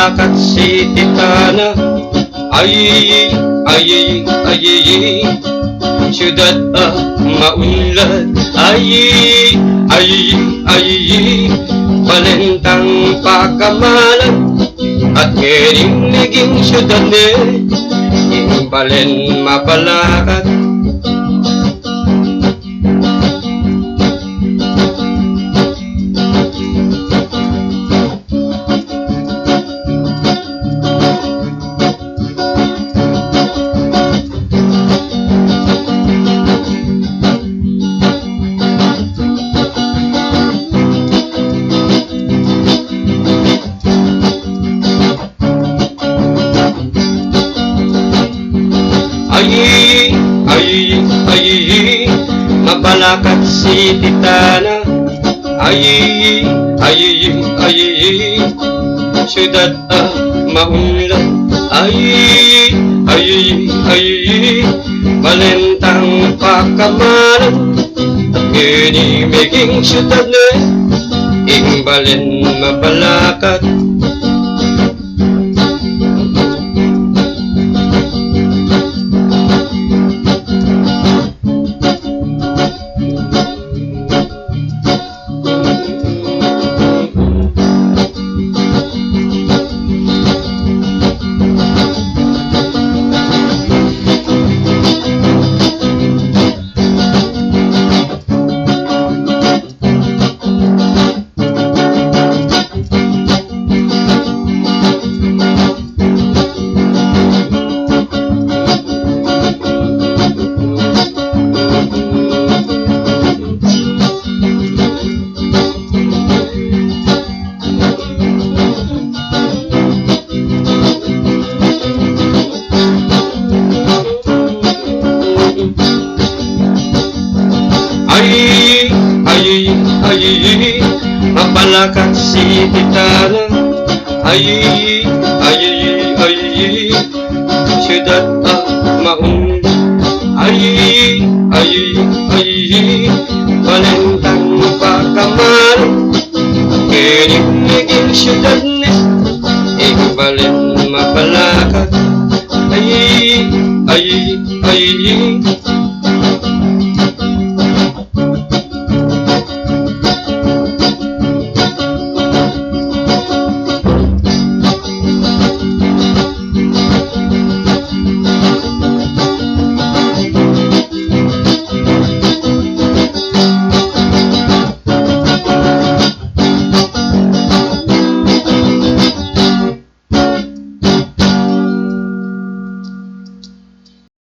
Mapalakat City Tana. Ay, ay, ay, siyudad maunlad. Ay, ay, ay, balentang pakamalan. At ngayon naging siyudad yung balen mapalakat. Ay, ay, ay, Mapalakat City Tana. Ay, ay, ay, siyudad maunlad. Ay, ay, ay, balentang pakamalan. At ngayon maging siyudad ing balen mapalakat. Ay, ay, ay, Mapalakat City Tana. Ay, ay, ay, siyudad maunlad. Ay, ay,